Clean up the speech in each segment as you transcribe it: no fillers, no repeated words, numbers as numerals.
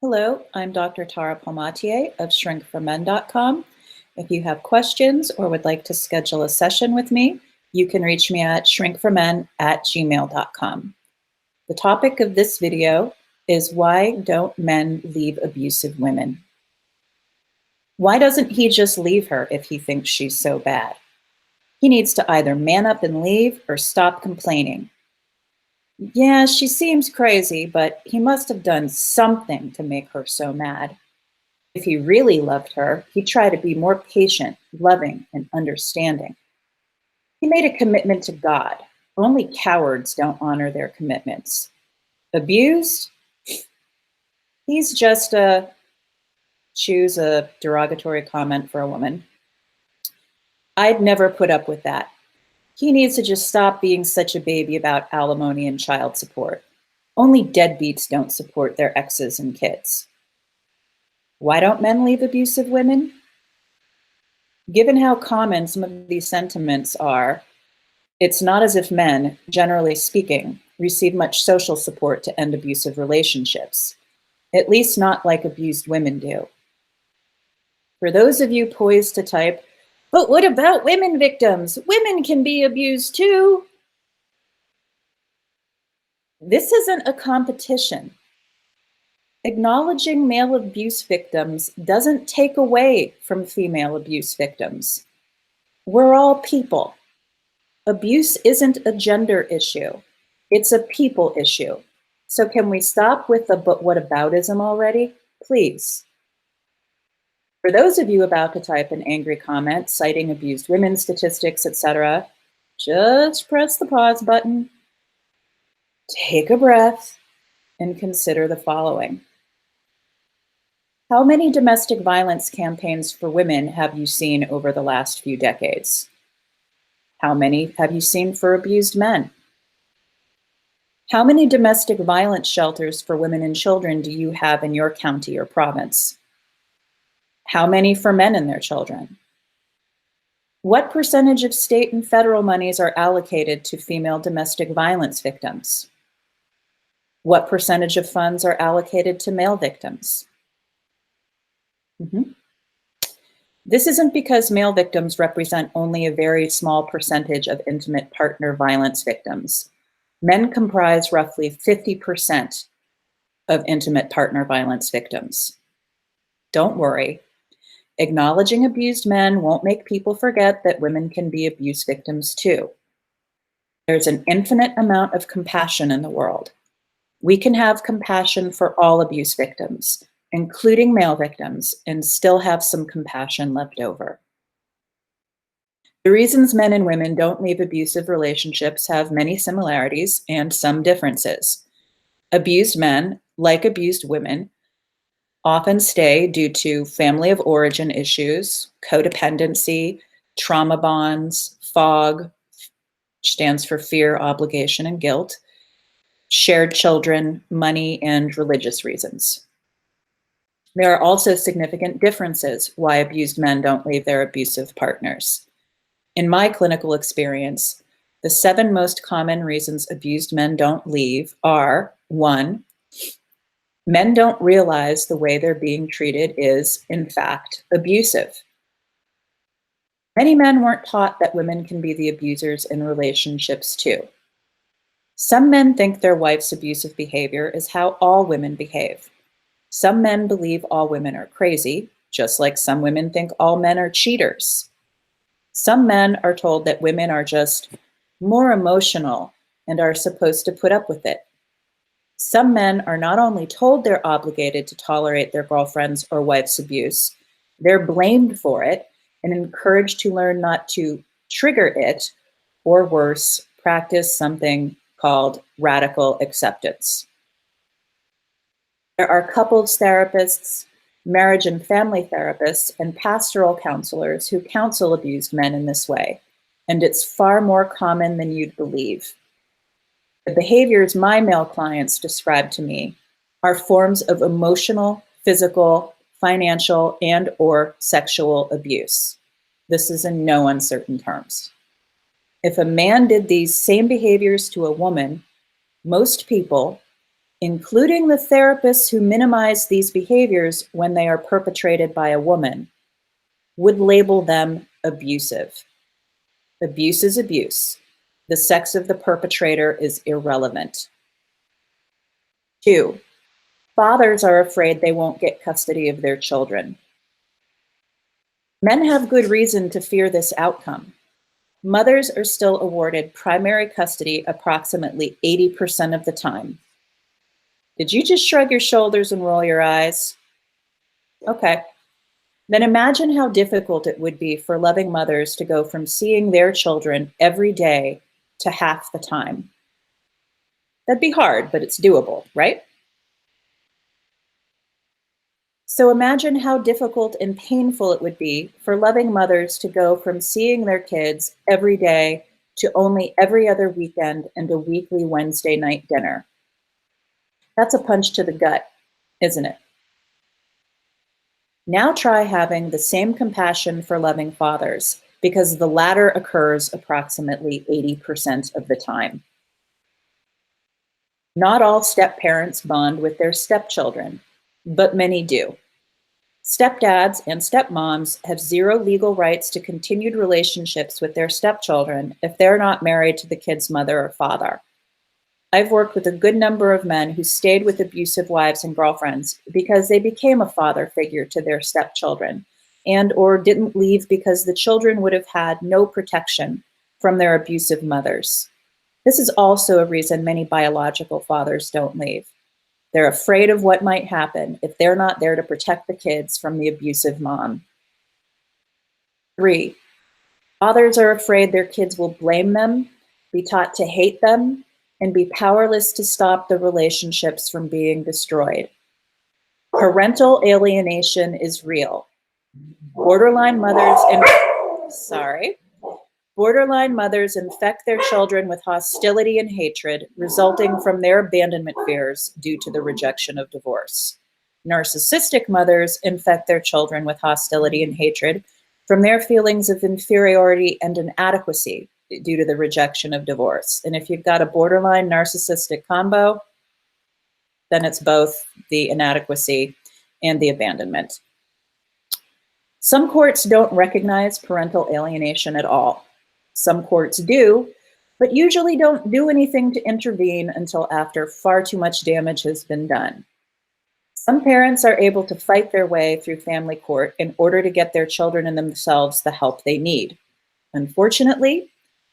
Hello, I'm Dr. Tara Palmatier of shrinkformen.com. If you have questions or would like to schedule a session with me, you can reach me at shrinkformen@gmail.com. The topic of this video is why don't men leave abusive women? Why doesn't he just leave her if he thinks she's so bad? He needs to either man up and leave or stop complaining. Yeah, she seems crazy, but he must have done something to make her so mad. If he really loved her, he'd try to be more patient, loving, and understanding. He made a commitment to God. Only cowards don't honor their commitments. Abused? He's just choose a derogatory comment for a woman. I'd never put up with that. He needs to just stop being such a baby about alimony and child support. Only deadbeats don't support their exes and kids. Why don't men leave abusive women? Given how common some of these sentiments are, it's not as if men, generally speaking, receive much social support to end abusive relationships, at least not like abused women do. For those of you poised to type, "But what about women victims? Women can be abused too." This isn't a competition. Acknowledging male abuse victims doesn't take away from female abuse victims. We're all people. Abuse isn't a gender issue. It's a people issue. So can we stop with the "but whataboutism" already? Please. For those of you about to type an angry comment citing abused women statistics, etc., just press the pause button, take a breath, and consider the following. How many domestic violence campaigns for women have you seen over the last few decades? How many have you seen for abused men? How many domestic violence shelters for women and children do you have in your county or province? How many for men and their children? What percentage of state and federal monies are allocated to female domestic violence victims? What percentage of funds are allocated to male victims? This isn't because male victims represent only a very small percentage of intimate partner violence victims. Men comprise roughly 50% of intimate partner violence victims. Don't worry. Acknowledging abused men won't make people forget that women can be abuse victims too. There's an infinite amount of compassion in the world. We can have compassion for all abuse victims, including male victims, and still have some compassion left over. The reasons men and women don't leave abusive relationships have many similarities and some differences. Abused men, like abused women, often stay due to family of origin issues, codependency, trauma bonds, FOG, which stands for fear, obligation, and guilt, shared children, money, and religious reasons. There are also significant differences why abused men don't leave their abusive partners. In my clinical experience, the 7 most common reasons abused men don't leave are: 1, men don't realize the way they're being treated is, in fact, abusive. Many men weren't taught that women can be the abusers in relationships too. Some men think their wife's abusive behavior is how all women behave. Some men believe all women are crazy, just like some women think all men are cheaters. Some men are told that women are just more emotional and are supposed to put up with it. Some men are not only told they're obligated to tolerate their girlfriend's or wife's abuse, they're blamed for it and encouraged to learn not to trigger it, or worse, practice something called radical acceptance. There are couples therapists, marriage and family therapists, and pastoral counselors who counsel abused men in this way, and it's far more common than you'd believe. The behaviors my male clients describe to me are forms of emotional, physical, financial, and/or sexual abuse. This is in no uncertain terms. If a man did these same behaviors to a woman, most people, including the therapists who minimize these behaviors when they are perpetrated by a woman, would label them abusive. Abuse is abuse. The sex of the perpetrator is irrelevant. 2, fathers are afraid they won't get custody of their children. Men have good reason to fear this outcome. Mothers are still awarded primary custody approximately 80% of the time. Did you just shrug your shoulders and roll your eyes? Okay. Then imagine how difficult it would be for loving mothers to go from seeing their children every day to half the time. That'd be hard, but it's doable, right? So imagine how difficult and painful it would be for loving mothers to go from seeing their kids every day to only every other weekend and a weekly Wednesday night dinner. That's a punch to the gut, isn't it? Now try having the same compassion for loving fathers, because the latter occurs approximately 80% of the time. Not all step-parents bond with their stepchildren, but many do. Stepdads and stepmoms have zero legal rights to continued relationships with their stepchildren if they're not married to the kid's mother or father. I've worked with a good number of men who stayed with abusive wives and girlfriends because they became a father figure to their stepchildren, and or didn't leave because the children would have had no protection from their abusive mothers. This is also a reason many biological fathers don't leave. They're afraid of what might happen if they're not there to protect the kids from the abusive mom. 3, fathers are afraid their kids will blame them, be taught to hate them, and be powerless to stop the relationships from being destroyed. Parental alienation is real. Borderline mothers infect their children with hostility and hatred resulting from their abandonment fears due to the rejection of divorce. Narcissistic mothers infect their children with hostility and hatred from their feelings of inferiority and inadequacy due to the rejection of divorce. And if you've got a borderline narcissistic combo, then it's both the inadequacy and the abandonment. Some courts don't recognize parental alienation at all. Some courts do, but usually don't do anything to intervene until after far too much damage has been done. Some parents are able to fight their way through family court in order to get their children and themselves the help they need. Unfortunately,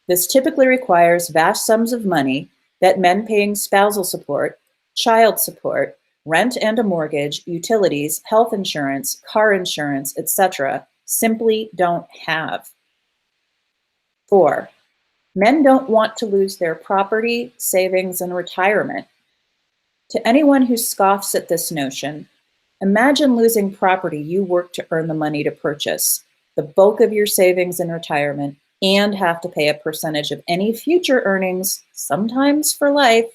this typically requires vast sums of money that men paying spousal support, child support, rent and a mortgage, utilities, health insurance, car insurance, etc., simply don't have. 4, men don't want to lose their property, savings, and retirement. To anyone who scoffs at this notion, imagine losing property you worked to earn the money to purchase, the bulk of your savings and retirement, and have to pay a percentage of any future earnings, sometimes for life,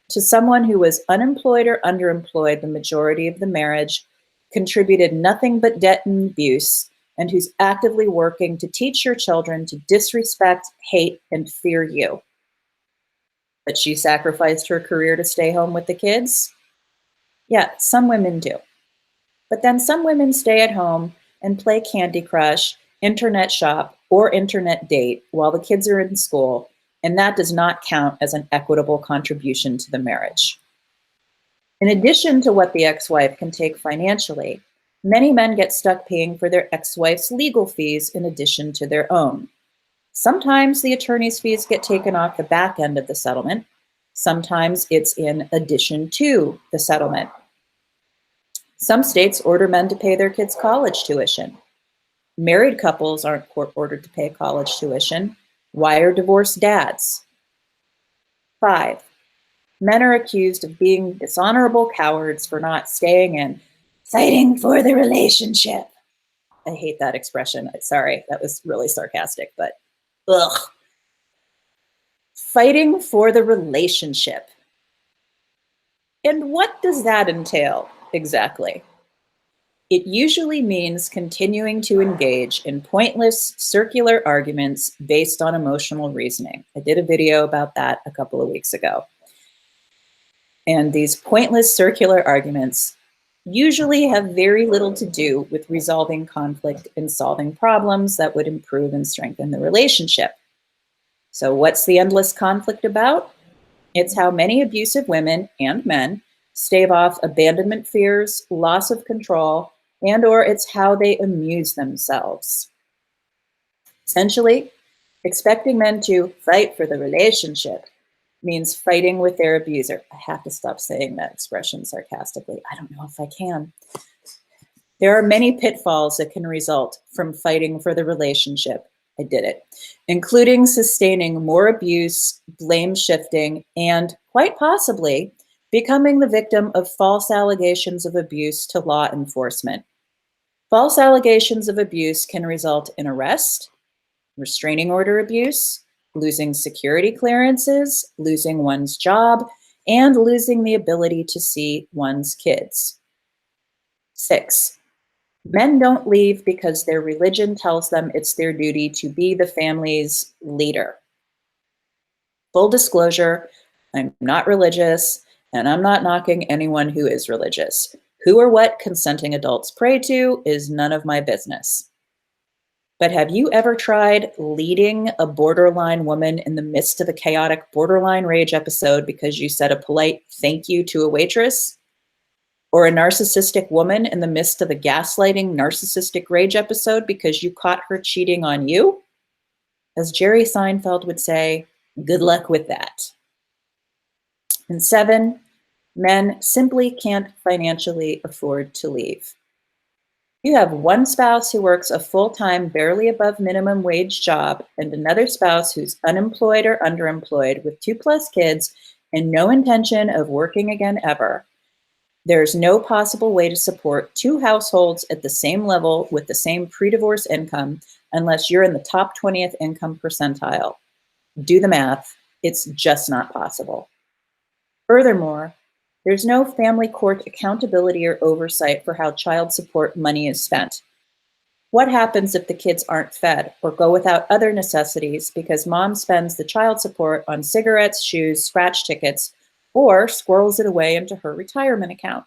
to someone who was unemployed or underemployed the majority of the marriage, contributed nothing but debt and abuse, and who's actively working to teach your children to disrespect, hate, and fear you. But she sacrificed her career to stay home with the kids? Yeah, some women do. But then some women stay at home and play Candy Crush, internet shop, or internet date while the kids are in school, and that does not count as an equitable contribution to the marriage. In addition to what the ex-wife can take financially, many men get stuck paying for their ex-wife's legal fees in addition to their own. Sometimes the attorney's fees get taken off the back end of the settlement. Sometimes it's in addition to the settlement. Some states order men to pay their kids' college tuition. Married couples aren't court-ordered to pay college tuition. Why are divorced dads? 5, men are accused of being dishonorable cowards for not staying and fighting for the relationship. I hate that expression. Sorry, that was really sarcastic, but ugh. Fighting for the relationship. And what does that entail exactly? It usually means continuing to engage in pointless circular arguments based on emotional reasoning. I did a video about that a couple of weeks ago. And these pointless circular arguments usually have very little to do with resolving conflict and solving problems that would improve and strengthen the relationship. So, what's the endless conflict about? It's how many abusive women and men stave off abandonment fears, loss of control, and or it's how they amuse themselves. Essentially, expecting men to fight for the relationship means fighting with their abuser. I have to stop saying that expression sarcastically. I don't know if I can. There are many pitfalls that can result from fighting for the relationship. I did it, including sustaining more abuse, blame shifting, and quite possibly becoming the victim of false allegations of abuse to law enforcement. False allegations of abuse can result in arrest, restraining order abuse, losing security clearances, losing one's job, and losing the ability to see one's kids. 6, men don't leave because their religion tells them it's their duty to be the family's leader. Full disclosure, I'm not religious, and I'm not knocking anyone who is religious. Who or what consenting adults pray to is none of my business. But have you ever tried leading a borderline woman in the midst of a chaotic borderline rage episode because you said a polite thank you to a waitress? Or a narcissistic woman in the midst of a gaslighting narcissistic rage episode because you caught her cheating on you? As Jerry Seinfeld would say, good luck with that. And 7, men simply can't financially afford to leave. You have one spouse who works a full-time, barely above minimum wage job, and another spouse who's unemployed or underemployed with 2+ kids and no intention of working again ever. There's no possible way to support 2 households at the same level with the same pre-divorce income unless you're in the top 20th income percentile. Do the math. It's just not possible. Furthermore, there's no family court accountability or oversight for how child support money is spent. What happens if the kids aren't fed or go without other necessities because mom spends the child support on cigarettes, shoes, scratch tickets, or squirrels it away into her retirement account?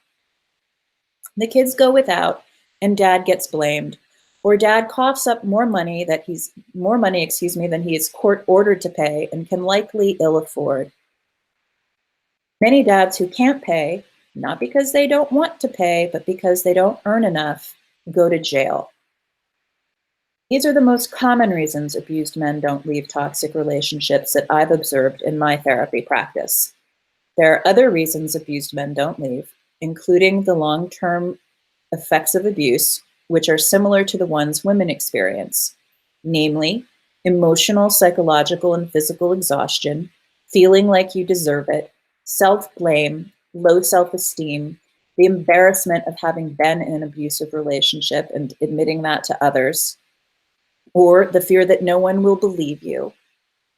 The kids go without and dad gets blamed, or dad coughs up more money than he is court ordered to pay and can likely ill afford. Many dads who can't pay, not because they don't want to pay, but because they don't earn enough, go to jail. These are the most common reasons abused men don't leave toxic relationships that I've observed in my therapy practice. There are other reasons abused men don't leave, including the long-term effects of abuse, which are similar to the ones women experience, namely emotional, psychological, and physical exhaustion, feeling like you deserve it, self-blame, low self-esteem, the embarrassment of having been in an abusive relationship and admitting that to others, or the fear that no one will believe you,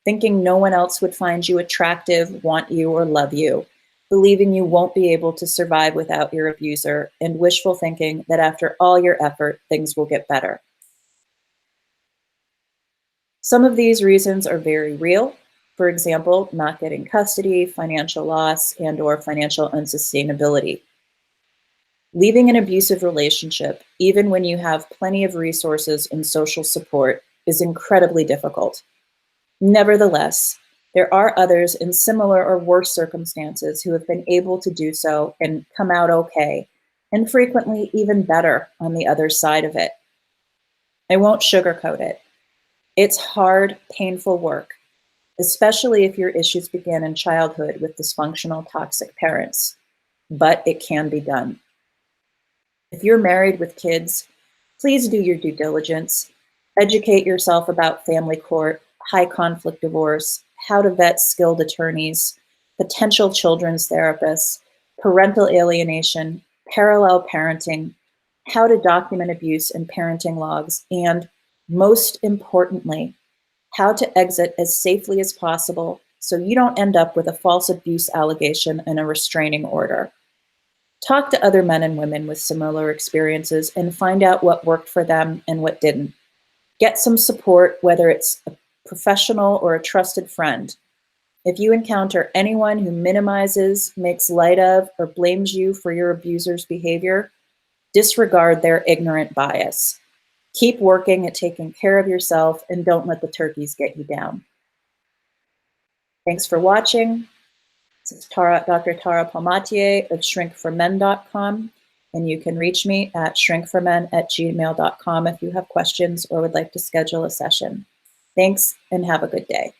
thinking no one else would find you attractive, want you, or love you, believing you won't be able to survive without your abuser, and wishful thinking that after all your effort, things will get better. Some of these reasons are very real. For example, not getting custody, financial loss, and/or financial unsustainability. Leaving an abusive relationship, even when you have plenty of resources and social support, is incredibly difficult. Nevertheless, there are others in similar or worse circumstances who have been able to do so and come out okay, and frequently even better on the other side of it. I won't sugarcoat it. It's hard, painful work, especially if your issues begin in childhood with dysfunctional, toxic parents, but it can be done. If you're married with kids, please do your due diligence. Educate yourself about family court, high conflict divorce, how to vet skilled attorneys, potential children's therapists, parental alienation, parallel parenting, how to document abuse and parenting logs, and most importantly, how to exit as safely as possible so you don't end up with a false abuse allegation and a restraining order. Talk to other men and women with similar experiences and find out what worked for them and what didn't. Get some support, whether it's a professional or a trusted friend. If you encounter anyone who minimizes, makes light of, or blames you for your abuser's behavior, disregard their ignorant bias. Keep working at taking care of yourself and don't let the turkeys get you down. Thanks for watching. This is Dr. Tara Palmatier of shrinkformen.com, and you can reach me at shrinkformen@gmail.com if you have questions or would like to schedule a session. Thanks and have a good day.